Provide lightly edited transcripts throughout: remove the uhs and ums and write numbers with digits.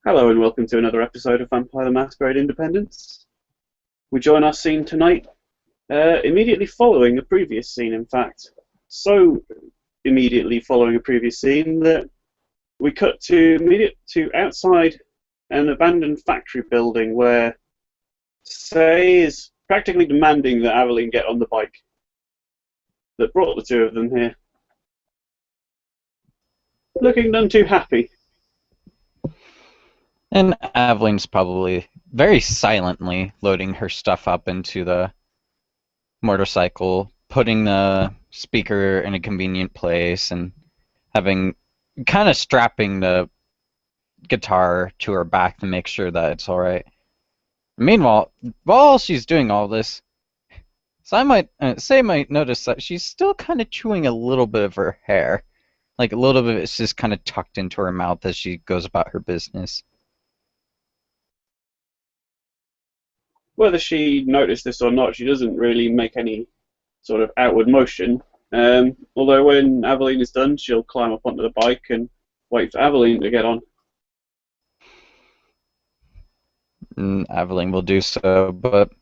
Hello and welcome to another episode of Vampire the Masquerade Independence. We join our scene tonight immediately following a previous scene, in fact. So immediately following a previous scene that we cut to outside an abandoned factory building where Say is practically demanding that Aveline get on the bike that brought the two of them here. Looking none too happy. And Aveline's probably very silently loading her stuff up into the motorcycle, putting the speaker in a convenient place, and having kind of strapping the guitar to her back to make sure that it's all right. Meanwhile, while she's doing all this, so I might notice that she's still kind of chewing a little bit of her hair, like a little bit of it's just kind of tucked into her mouth as she goes about her business. Whether she noticed this or not, she doesn't really make any sort of outward motion. Although when Aveline is done, she'll climb up onto the bike and wait for Aveline to get on. And Aveline will do so, but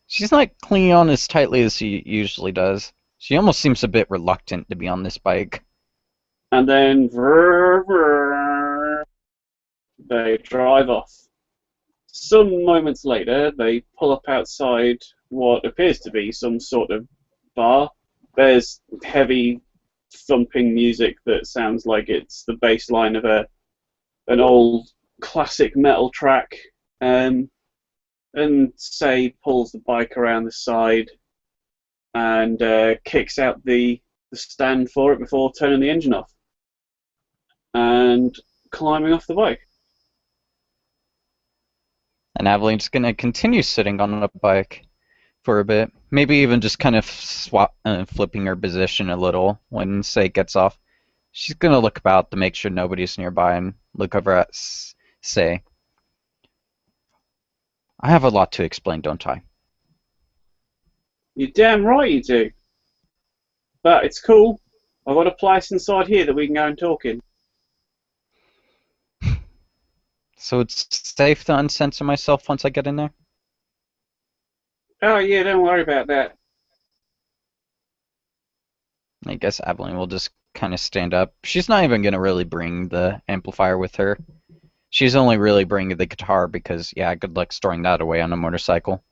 she's not clinging on as tightly as she usually does. She almost seems a bit reluctant to be on this bike. And then they drive off. Some moments later, they pull up outside what appears to be some sort of bar. There's heavy thumping music that sounds like it's the bass line of an old classic metal track. And Say pulls the bike around the side and kicks out the stand for it before turning the engine off and climbing off the bike. And Aveline's going to continue sitting on the bike for a bit. Maybe even just kind of flipping her position a little when Say gets off. She's going to look about to make sure nobody's nearby and look over at Say. I have a lot to explain, don't I? You're damn right you do. But it's cool. I've got a place inside here that we can go and talk in. So it's safe to uncensor myself once I get in there? Oh yeah, don't worry about that. I guess Aveline will just kind of stand up. She's not even going to really bring the amplifier with her. She's only really bringing the guitar because, yeah, good luck storing that away on a motorcycle.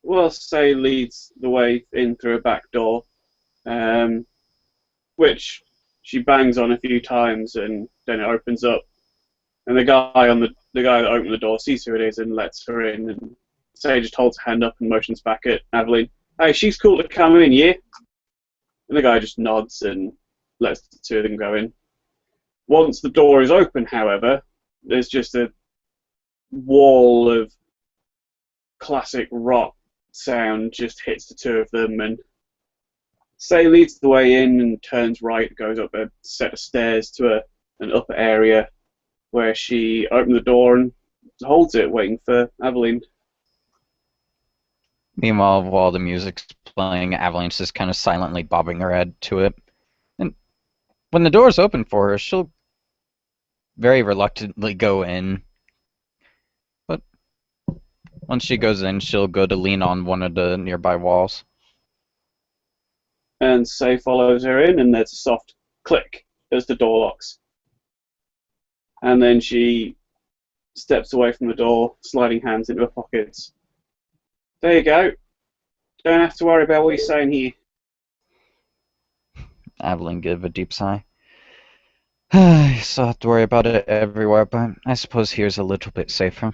Well, Say leads the way in through a back door, which she bangs on a few times, and then it opens up, and the guy that opened the door sees who it is and lets her in, and Say just holds her hand up and motions back at Aveline. Hey, she's cool to come in, yeah? And the guy just nods and lets the two of them go in. Once the door is open, however, there's just a wall of classic rock sound just hits the two of them, and Say leads the way in and turns right, goes up a set of stairs to an upper area where she opens the door and holds it, waiting for Aveline. Meanwhile, while the music's playing, Aveline's just kind of silently bobbing her head to it. And when the door's open for her, she'll very reluctantly go in. But once she goes in, she'll go to lean on one of the nearby walls. And Say follows her in, and there's a soft click as the door locks. And then she steps away from the door, sliding hands into her pockets. There you go. Don't have to worry about what you're saying here. Aveline gave a deep sigh. I still have to worry about it everywhere, but I suppose here's a little bit safer.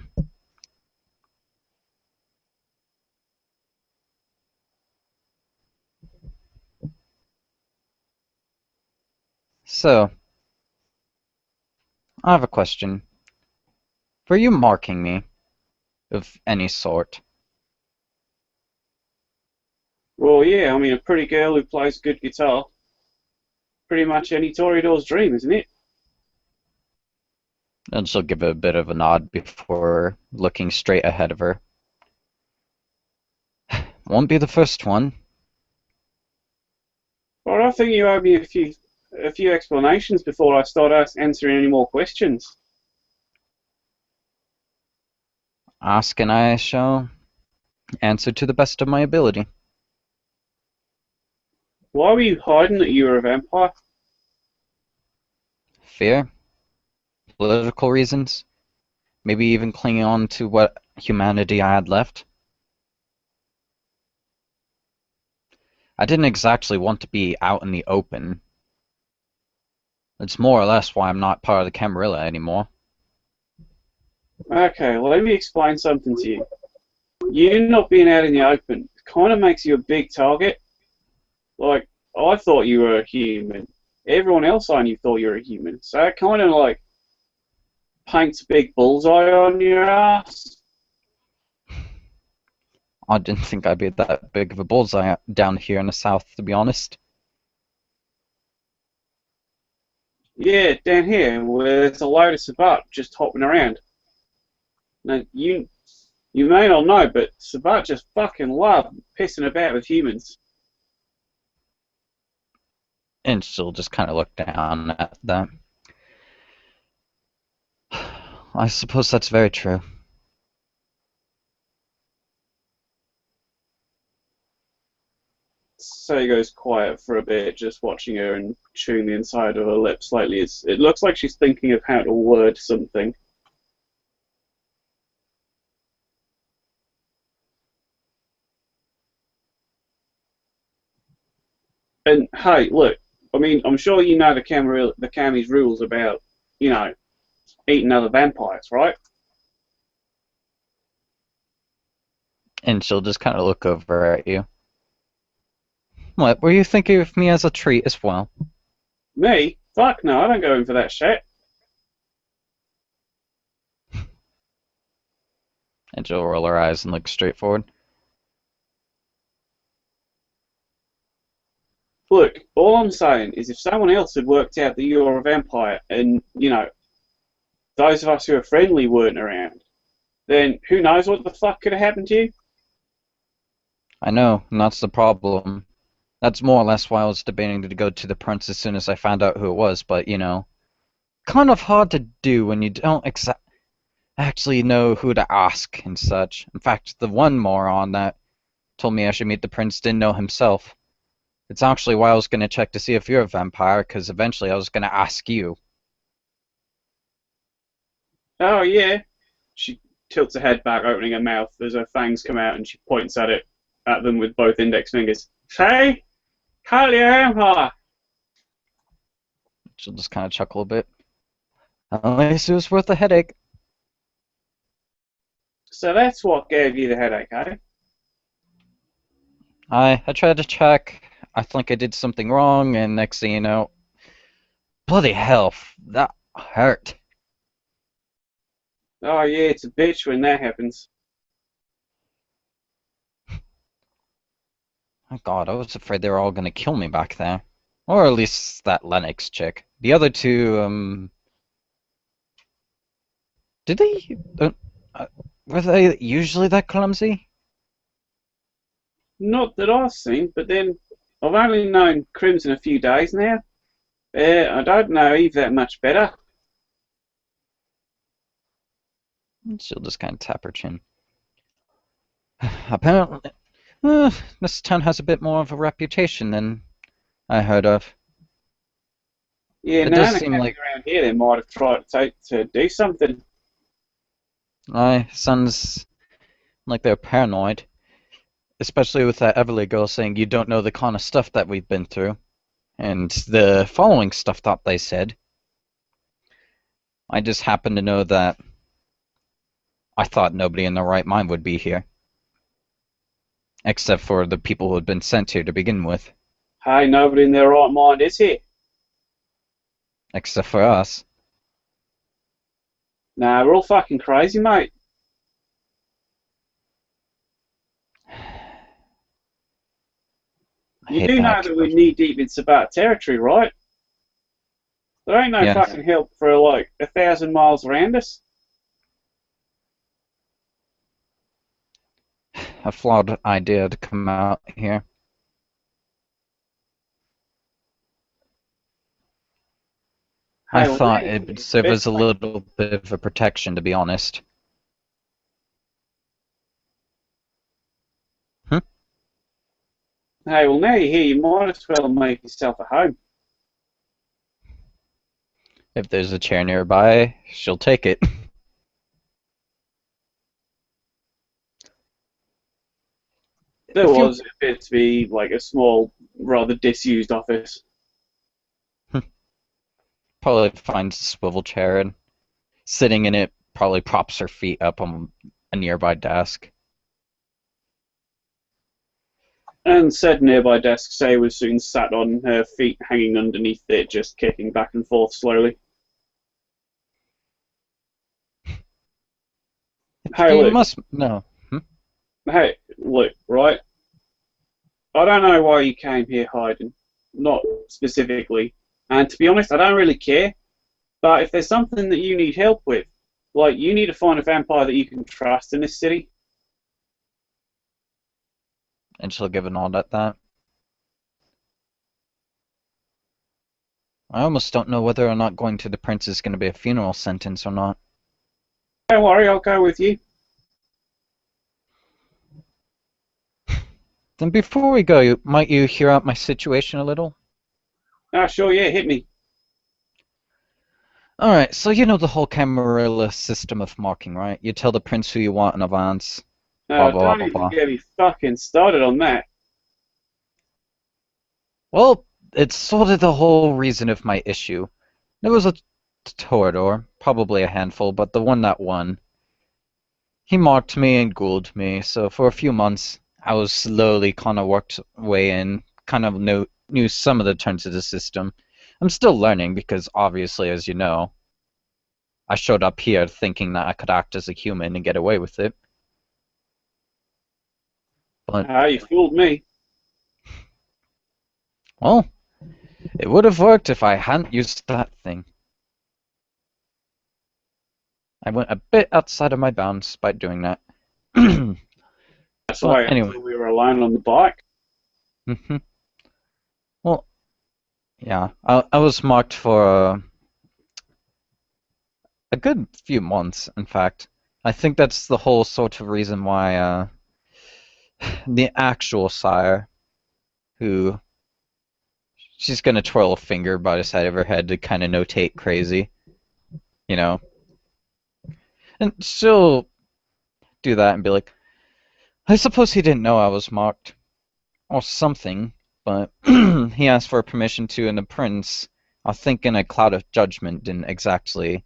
So, I have a question. Were you marking me of any sort? Well, yeah, I mean, a pretty girl who plays good guitar. Pretty much any Toreador's dream, isn't it? And she'll give a bit of a nod before looking straight ahead of her. Won't be the first one. Well, I think you owe me a few explanations before I start answering any more questions. Ask and I shall answer to the best of my ability. Why were you hiding that you were a vampire? Fear, political reasons, maybe even clinging on to what humanity I had left. I didn't exactly want to be out in the open. It's more or less why I'm not part of the Camarilla anymore. Okay, well, let me explain something to you. You not being out in the open kind of makes you a big target. Like, I thought you were a human. Everyone else I knew thought you were a human. So it kind of like paints a big bullseye on your ass. I didn't think I'd be that big of a bullseye down here in the south, to be honest. Yeah, down here where there's a load of Sabat just hopping around. Now, you may not know, but Sabat just fucking love pissing about with humans. And she'll just kind of look down at that. I suppose that's very true. So he goes quiet for a bit, just watching her and chewing the inside of her lips slightly. It looks like she's thinking of how to word something. And hey, look, I mean, I'm sure you know the Cammy's rules about, you know, eating other vampires, right? And she'll just kind of look over at you. What, were you thinking of me as a treat as well? Me? Fuck no, I don't go in for that shit. And she'll roll her eyes and look straight forward. Look, all I'm saying is if someone else had worked out that you're a vampire and, you know, those of us who are friendly weren't around, then who knows what the fuck could have happened to you? I know, and that's the problem. That's more or less why I was debating to go to the prince as soon as I found out who it was, but, you know, kind of hard to do when you don't actually know who to ask and such. In fact, the one moron that told me I should meet the prince didn't know himself. It's actually why I was going to check to see if you're a vampire, because eventually I was going to ask you. Oh, yeah. She tilts her head back, opening her mouth as her fangs come out, and she points at them with both index fingers. Say, call your vampire. She'll just kind of chuckle a bit. At least it was worth the headache. So that's what gave you the headache, eh? I tried to check. I think I did something wrong, and next thing you know, bloody hell, that hurt. Oh, yeah, it's a bitch when that happens. Oh God, I was afraid they were all gonna kill me back there. Or at least that Lennox chick. The other two, did they, were they usually that clumsy? Not that I've seen, but then I've only known Crimson a few days now. I don't know Eve that much better. She'll just kind of tap her chin. Apparently, this town has a bit more of a reputation than I heard of. Yeah, It does Nana seem coming like around here, they might have tried to do something. sounds like they're paranoid. Especially with that Everly girl saying you don't know the kind of stuff that we've been through. And the following stuff that they said. I just happen to know that I thought nobody in their right mind would be here. Except for the people who had been sent here to begin with. Hey, nobody in their right mind is here. Except for us. Nah, we're all fucking crazy, mate. I You hate do know that. that we're knee deep in Sabat territory, right? There ain't no Yeah, fucking help for like 1,000 miles around us. a flawed idea to come out here. I Hey, well, now thought you it think would it's the serve best as a place. little bit of a protection, to be honest. Hey, well, now you're here, you might as well make yourself at home. If there's a chair nearby, she'll take it. There If you was, it appeared to be like a small, rather disused office. probably finds a swivel chair and sitting in it probably props her feet up on a nearby desk. And said nearby desk say was soon sat on her feet hanging underneath it, just kicking back and forth slowly. Hey, You look, must know. hey, look, right? I don't know why you came here hiding. Not specifically. And to be honest, I don't really care. But if there's something that you need help with, like you need to find a vampire that you can trust in this city. And she'll give a nod at that. I almost don't know whether or not going to the prince is going to be a funeral sentence or not. Don't worry, I'll go with you. Then before we go, might you hear out my situation a little? Ah, sure, yeah, hit me. Alright, so you know the whole Camarilla system of marking, right? You tell the prince who you want in advance, blah blah Don't blah even blah. get me fucking started on that. Well, it's sort of the whole reason of my issue. There was a Torador, probably a handful, but the one that won. He marked me and ghouled me, so for a few months I was slowly kind of worked way in, kind of knew some of the terms of the system. I'm still learning because obviously, as you know, I showed up here thinking that I could act as a human and get away with it. But, Ah, you fooled me. well, it would have worked if I hadn't used that thing. I went a bit outside of my bounds by doing that. That's But why anyway. until we were alone on the bike. hmm Well, yeah, I was marked for a good few months, in fact. I think that's the whole sort of reason why the actual sire, who she's gonna twirl a finger by the side of her head to kind of notate crazy, you know, and she'll do that and be like, I suppose he didn't know I was marked or something, but he asked for permission to, and the prince, I think in a cloud of judgment, didn't exactly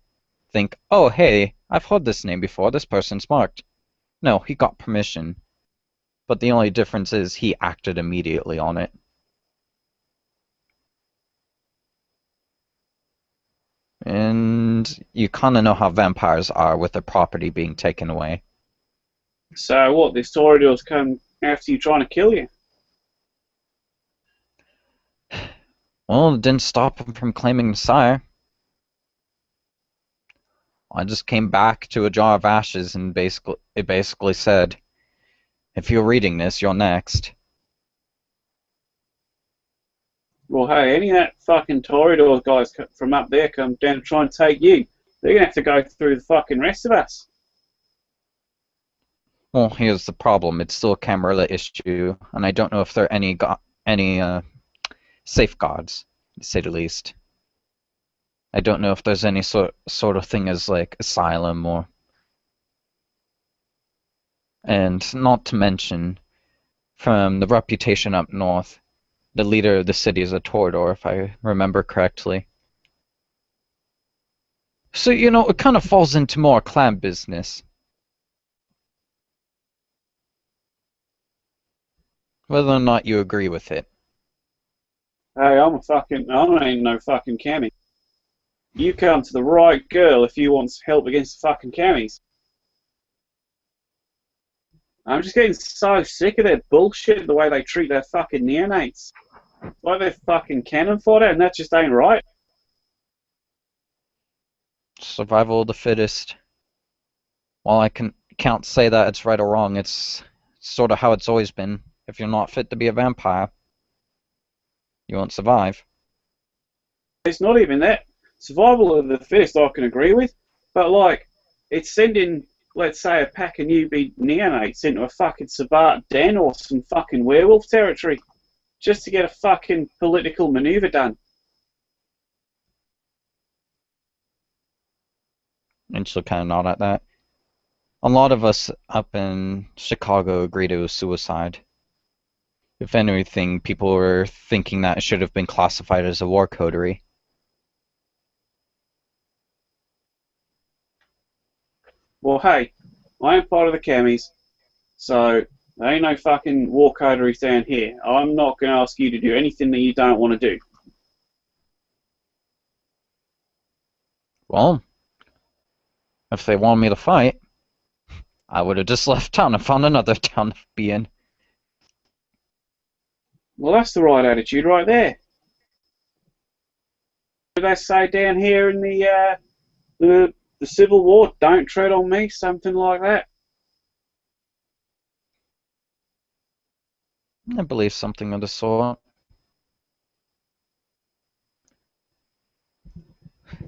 think, oh hey, I've heard this name before, this person's marked. No, he got permission. But the only difference is he acted immediately on it. And you kind of know how vampires are with their property being taken away. So what? This Torador's come after you trying to kill you? Well, it didn't stop him from claiming the sire. I just came back to a jar of ashes and it basically said, if you're reading this, you're next. Well, hey, any of that fucking Torador guys from up there come down to try and take you, they're gonna have to go through the fucking rest of us. Well, here's the problem. It's still a Camarilla issue, and I don't know if there are any safeguards, to say the least. I don't know if there's any sort of thing as like asylum or, and not to mention, from the reputation up north, the leader of the city is a Torador, if I remember correctly. So, you know, it kind of falls into more clan business. Whether or not you agree with it. Hey, I ain't no fucking cammy. You come to the right girl if you want help against the fucking cammies. I'm just getting so sick of their bullshit, the way they treat their fucking neonates. Like they're fucking cannon fodder, and that just ain't right. Survival of the fittest. While I can't say that it's right or wrong, it's sort of how it's always been. If you're not fit to be a vampire, you won't survive. It's not even that. Survival of the fittest I can agree with, but like, it's sending, let's say, a pack of newbie neonates into a fucking Sabat den or some fucking werewolf territory. just to get a fucking political maneuver done. And she'll kind of nod at that. A lot of us up in Chicago agreed it was suicide. If anything, people were thinking that it should have been classified as a war coterie. Well, hey, I am part of the chemies, so there ain't no fucking war coteries down here. I'm not going to ask you to do anything that you don't want to do. Well, if they wanted me to fight, I would have just left town and found another town to be in. Well, that's the right attitude right there. What do they say down here in the Civil War? Don't tread on me, something like that. I believe something of the sort.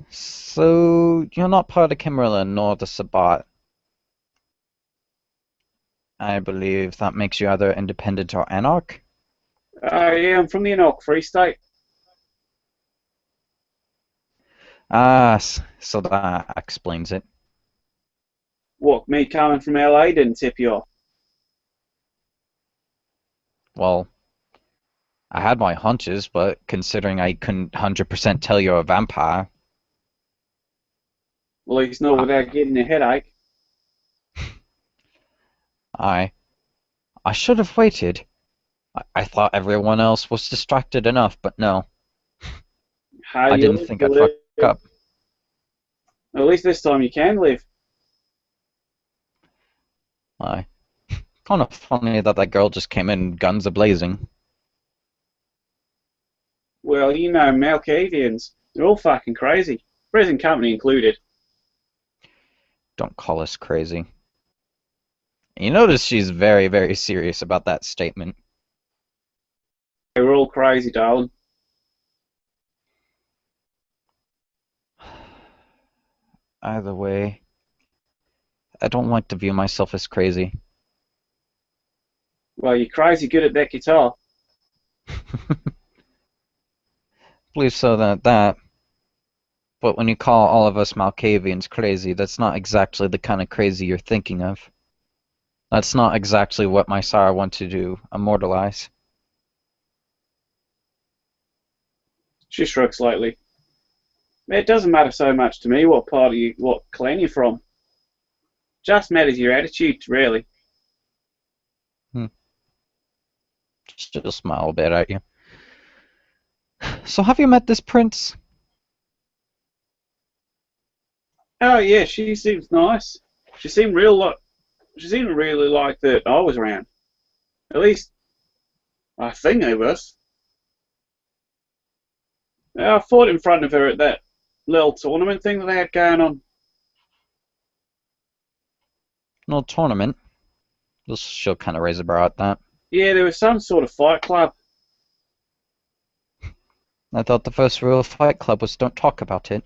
So, you're not part of Kimmerlin nor the Sabbat. I believe that makes you either independent or anarch. Yeah, I'm from the Enoch Free State. Ah, so that explains it. What, me coming from LA didn't tip you off? Well, I had my hunches, but considering I couldn't 100% tell you're a vampire, Well, at least not I, without getting a headache. I, I should have waited. I thought everyone else was distracted enough, but no, How I you didn't live, think you I'd fuck live. up. At least this time you can live. I, kind of funny that that girl just came in guns a-blazing. Well, you know, Malkavians, they're all fucking crazy. Present company included. Don't call us crazy. You notice she's very, very serious about that statement. They were all crazy, darling. Either way, I don't like to view myself as crazy. Well, you're crazy good at that guitar. Believe so that, but when you call all of us Malkavians crazy, that's not exactly the kind of crazy you're thinking of. That's not exactly what my sire wanted to immortalize. She shrugs slightly. It doesn't matter so much to me what part of you, what clan you're from. Just matters your attitude, really. Hmm. She'll smile a bit at you. So have you met this prince? Oh yeah, she seems nice. She seemed real like she seemed really like that I was around. At least I think I was. I fought in front of her at that little tournament thing that they had going on. No tournament. She'll kind of raise a brow at that. Yeah, there was some sort of fight club. I thought the first rule of Fight Club was don't talk about it.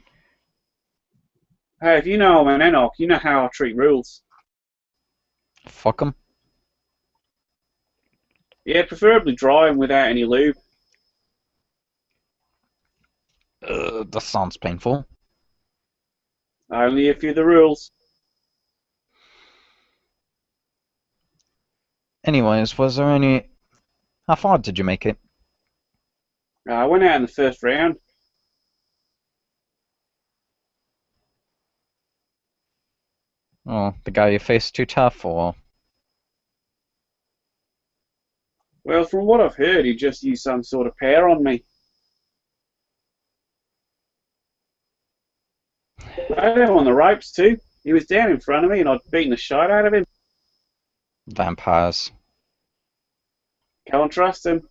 Hey, if you know I'm an Enoch, you know how I treat rules. Fuck 'em. Yeah, preferably dry and without any lube. That sounds painful. Only if you're the rules. Anyways, was there any... How far did you make it? I went out in the first round. Oh, the guy you faced too tough, or... Well, from what I've heard, he just used some sort of power on me. I had him on the ropes too. He was down in front of me and I'd beaten the shit out of him. Vampires. Can't trust him.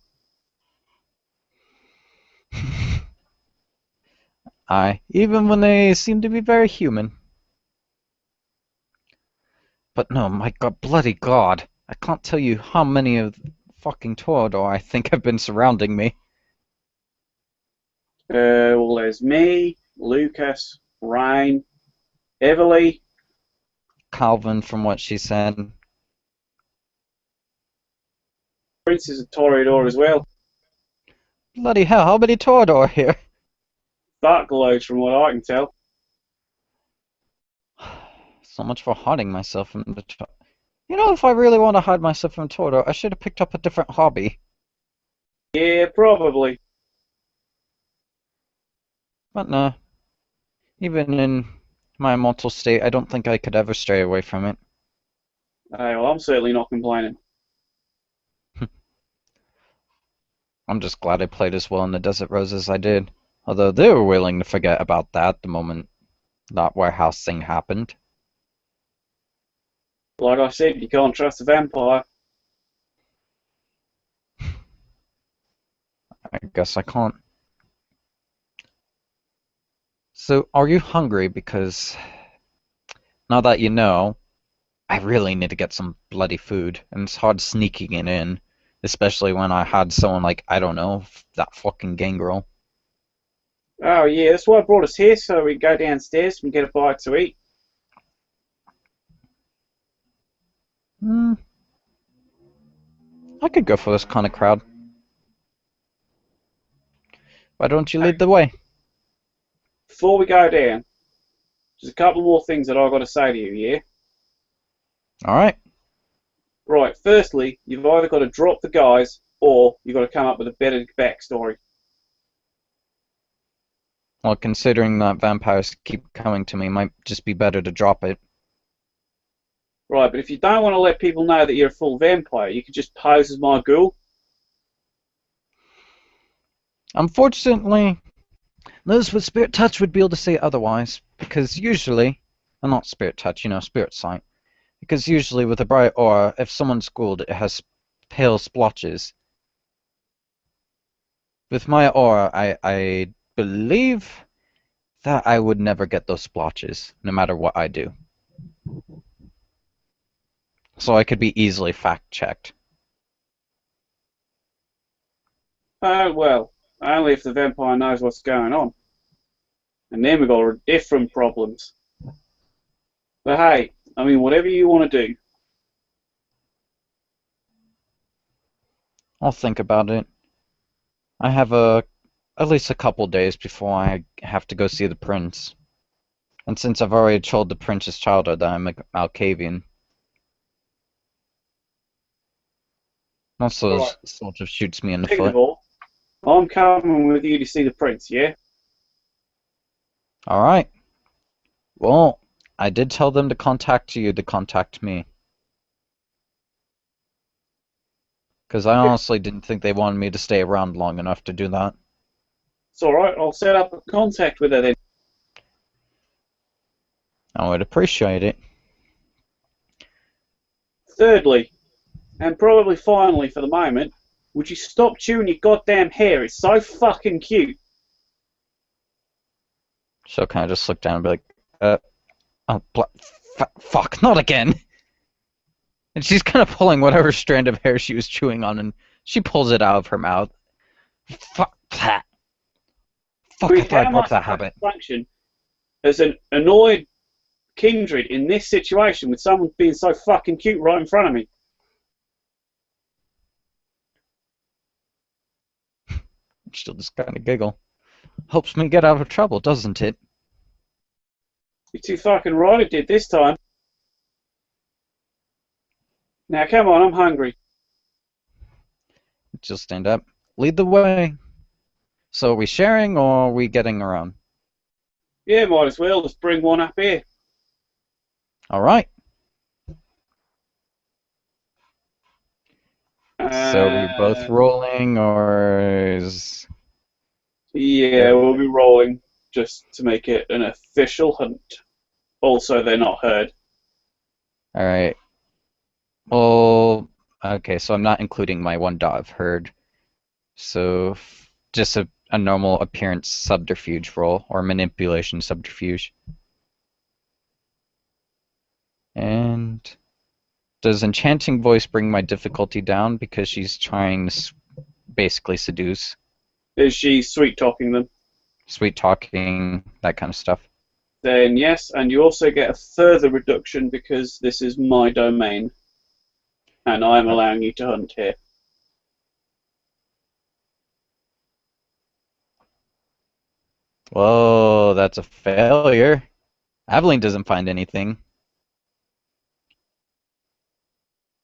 Aye, even when they seem to be very human. But no, my god, bloody god. I can't tell you how many of fucking Torador I think have been surrounding me. Well, there's me, Lucas, Ryan, Everly. Calvin, from what she said. Prince is a Toreador as well. Bloody hell, how many Torador here? Buckloads from what I can tell. So much for hiding myself from the. You know, if I really want to hide myself from Torador, I should have picked up a different hobby. Yeah, probably. But no, even in my immortal state, I don't think I could ever stray away from it. Hey, well, I'm certainly not complaining. I'm just glad I played as well in the Desert Rose as I did. Although they were willing to forget about that the moment that warehouse thing happened. Like I said, you can't trust a vampire. I guess I can't. So, are you hungry? Because now that you know, I really need to get some bloody food, and it's hard sneaking it in, especially when I had someone like, I don't know, that fucking gangrel. Oh, yeah, that's why I brought us here, so we can go downstairs and get a bite to eat. Hmm, I could go for this kind of crowd. Why don't you lead the way? Before we go down, there's a couple more things that I've got to say to you, yeah? Alright. Right, firstly, you've either got to drop the guys or you've got to come up with a better backstory. Well, considering that vampires keep coming to me, might just be better to drop it. Right, but if you don't want to let people know that you're a full vampire, you could just pose as my ghoul. Unfortunately, those with spirit touch would be able to say otherwise, because usually, well, not spirit touch, spirit sight. Because usually with a bright aura, if someone's ghouled, it has pale splotches. With my aura, I believe that I would never get those splotches, no matter what I do. So I could be easily fact-checked. Oh, well, only if the vampire knows what's going on. And then we've got different problems. But hey, I mean, whatever you want to do. I'll think about it. I have at least a couple days before I have to go see the prince. And since I've already told the prince's childhood that I'm Alcavian, also Right, sort of shoots me in the second of foot. all, I'm coming with you to see the prince, yeah? Alright. Well, I did tell them to contact you to contact me. Because I honestly didn't think they wanted me to stay around long enough to do that. It's alright, I'll set up a contact with her then. I would appreciate it. Thirdly, and probably finally for the moment, would you stop chewing your goddamn hair? It's so fucking cute. So kind of just look down and be like, oh, fuck, not again. And she's kind of pulling whatever strand of hair she was chewing on, and she pulls it out of her mouth. Fuck that. Fuck, I With thought I how broke much that habit. function as an annoyed kindred in this situation with someone being so fucking cute right in front of me. She'll just kind of giggle. Helps me get out of trouble, doesn't it? You're too fucking right it did this time. Now come on, I'm hungry. She'll stand up. Lead the way. So are we sharing or are we getting around? Yeah, might as well. Just bring one up here. Alright. So are we both Uh, rolling or is yeah, there... we'll be rolling just to make it an official hunt. Also, they're not heard. Alright. Well, okay, so I'm not including my one dot I've heard. So just a normal appearance subterfuge roll or manipulation subterfuge. And does enchanting voice bring my difficulty down because she's trying to basically seduce, Is she sweet talking them? sweet talking, that kind of stuff? Then yes, and you also get a further reduction because this is my domain, and I'm allowing you to hunt here. Whoa, that's a failure. Aveline doesn't find anything.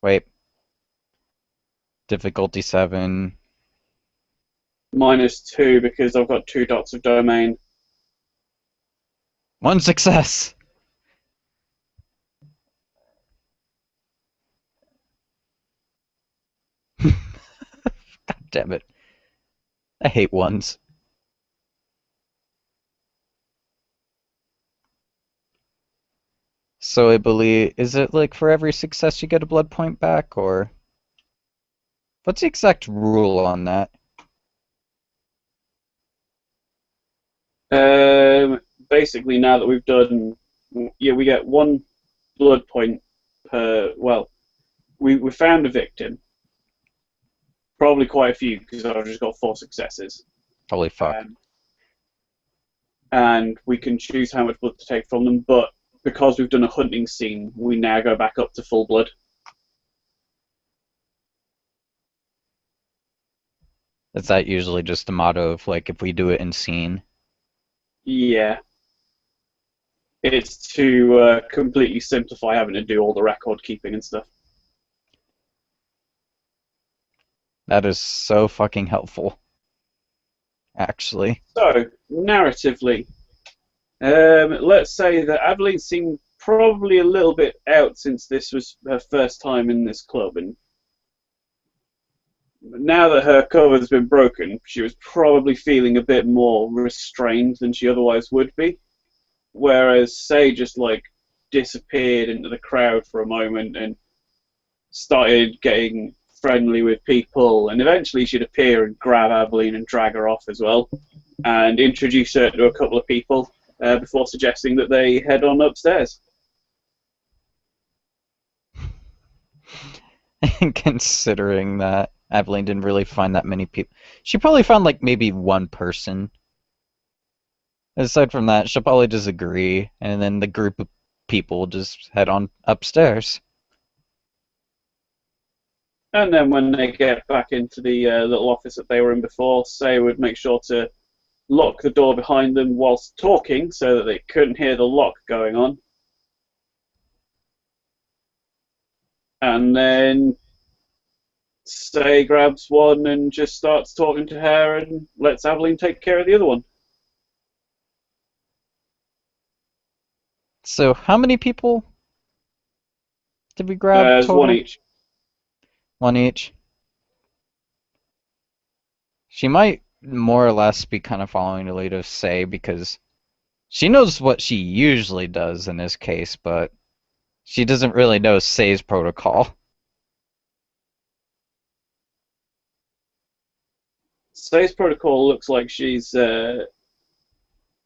Wait, difficulty 7. -2 because I've got 2 dots of domain. One success! God damn it. I hate ones. So I believe, is it like for every success you get a blood point back, or what's the exact rule on that? Basically, now that we've done, yeah, we get 1 blood point per. Well, we found a victim, probably quite a few because I've just got 4 successes. Holy fuck. Um, and we can choose how much blood to take from them. But because we've done a hunting scene, we now go back up to full blood. Is that usually just the motto of like if we do it in scene? Yeah, it's to completely simplify having to do all the record keeping and stuff. That is so fucking helpful, actually. So, narratively, let's say that Aveline seemed probably a little bit out since this was her first time in this club, and now that her cover's been broken, she was probably feeling a bit more restrained than she otherwise would be. Whereas, say, just like disappeared into the crowd for a moment and started getting friendly with people, and eventually she'd appear and grab Aveline and drag her off as well, and introduce her to a couple of people before suggesting that they head on upstairs. Considering that Aveline didn't really find that many people. She probably found like maybe one person. Aside from that, she'll probably just agree, and then the group of people just head on upstairs. And then when they get back into the little office that they were in before, Say would make sure to lock the door behind them whilst talking so that they couldn't hear the lock going on. And then Say grabs one and just starts talking to her and lets Aveline take care of the other one. So, how many people did we grab There's one total? each. One each. She might more or less be kind of following the lead of Say because she knows what she usually does in this case, but she doesn't really know Say's protocol. Say's protocol looks like she's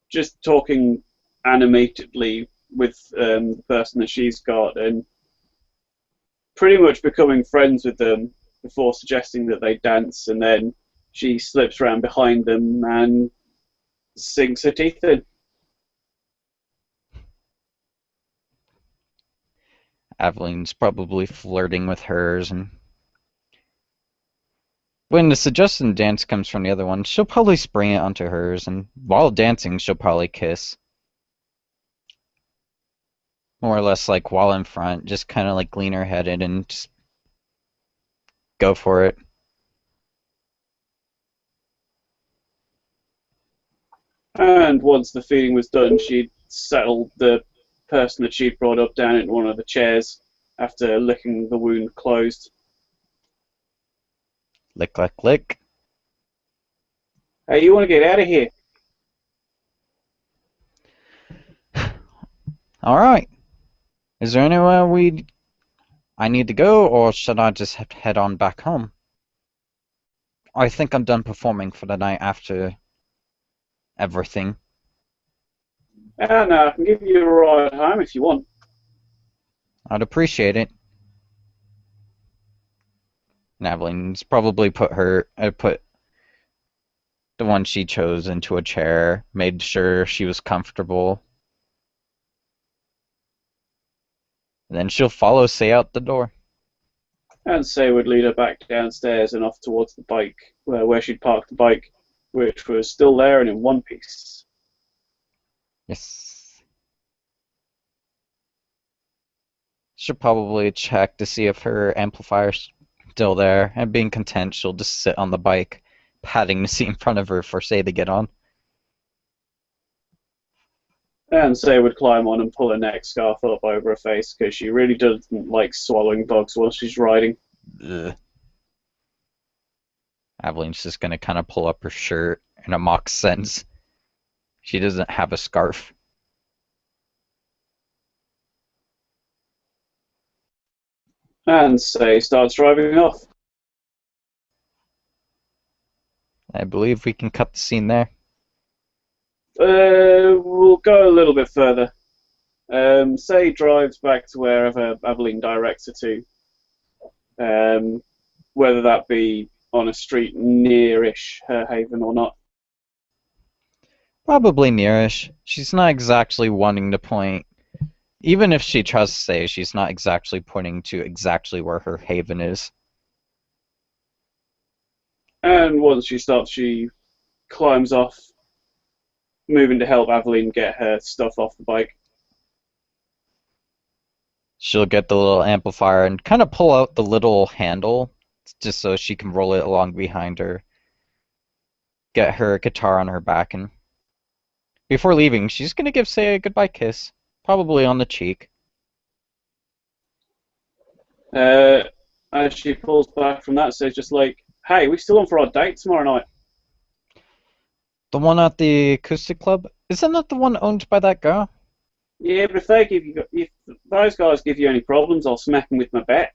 just talking animatedly with the person that she's got and pretty much becoming friends with them before suggesting that they dance, and then she slips around behind them and sinks her teeth in. Aveline's probably flirting with hers, and when the suggested dance comes from the other one, she'll probably spring it onto hers, and while dancing, she'll probably kiss. More or less like while in front, just kind of like lean her head in and just go for it. And once the feeding was done, she'd settled the person that she'd brought up down into one of the chairs after licking the wound closed. Lick, lick, lick. Hey, you want to get out of here? Alright. Is there anywhere I need to go, or should I just head on back home? I think I'm done performing for the night after everything. No, I can give you a ride home if you want. I'd appreciate it. Naveline's probably put the one she chose into a chair, made sure she was comfortable. And then she'll follow Say out the door. And Say would lead her back downstairs and off towards the bike, where she'd parked the bike, which was still there and in one piece. Yes. Should probably check to see if her amplifier's still there, and being content, she'll just sit on the bike, patting the seat in front of her for Say to get on. And Say would climb on and pull her neck scarf up over her face because she really doesn't like swallowing bugs while she's riding. Ugh. Aveline's just gonna kind of pull up her shirt in a mock sense. She doesn't have a scarf. And Say starts driving off. I believe we can cut the scene there. We'll go a little bit further. Say drives back to wherever Aveline directs her to. Whether that be on a street nearish her haven or not. Probably nearish. She's not exactly wanting to point. Even if she trusts Say, she's not exactly pointing to exactly where her haven is. And once she stops, she climbs off, moving to help Aveline get her stuff off the bike. She'll get the little amplifier and kind of pull out the little handle just so she can roll it along behind her. Get her guitar on her back, and before leaving, she's gonna give Say a goodbye kiss, probably on the cheek. As she pulls back from that, Say's just like, "Hey, we still on for our date tomorrow night?" The one at the acoustic club? Isn't that the one owned by that girl? Yeah, but if those guys give you any problems, I'll smack them with my bat.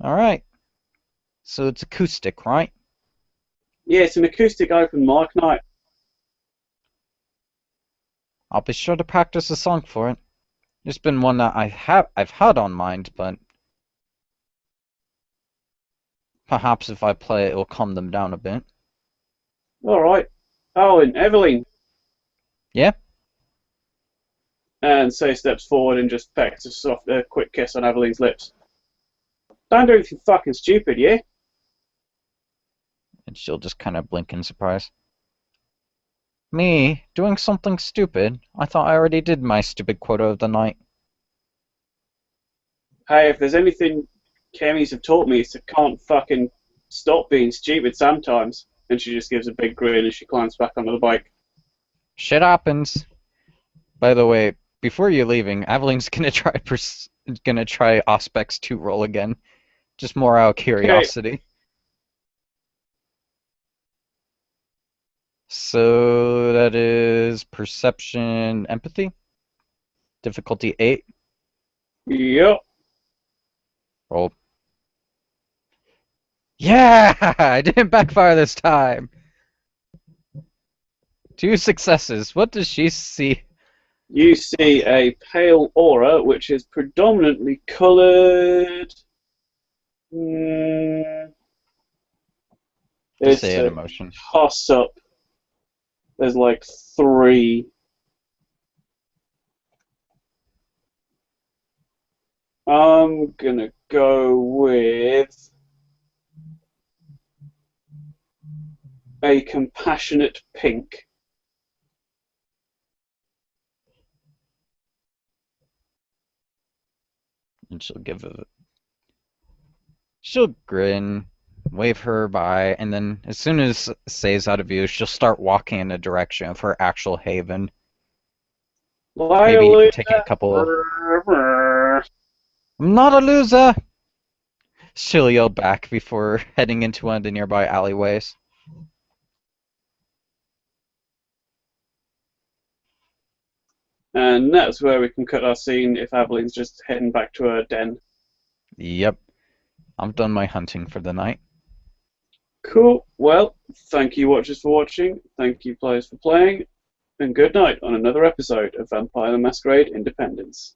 Alright. So it's acoustic, right? Yeah, it's an acoustic open mic night. I'll be sure to practice a song for it. It's been one that I've had on mind, but perhaps if I play it, it'll calm them down a bit. All right. Oh, and Evelyn. Yeah? And Say steps forward and just pecks a quick kiss on Evelyn's lips. Don't do anything fucking stupid, yeah? And she'll just kind of blink in surprise. Me? Doing something stupid? I thought I already did my stupid quota of the night. Hey, if there's anything Chemis have taught me, it's to can't fucking stop being stupid sometimes. And she just gives a big grin as she climbs back onto the bike. Shit happens. By the way, before you're leaving, Aveline's gonna try Auspex 2 roll again. Just more out of curiosity. So that is perception, empathy. Difficulty 8. Yep. Roll. Yeah! I didn't backfire this time. 2 successes. What does she see? You see a pale aura, which is predominantly coloured. Just It's say an a emotion. toss-up. There's like 3. I'm gonna go with a compassionate pink. And she'll grin, wave her by, and then as soon as Say's out of view, she'll start walking in the direction of her actual haven. Maybe even taking a couple. I'm not a loser! She'll yell back before heading into one of the nearby alleyways. And that's where we can cut our scene if Aveline's just heading back to her den. Yep. I've done my hunting for the night. Cool. Well, thank you watchers for watching, thank you players for playing, and good night on another episode of Vampire the Masquerade Independence.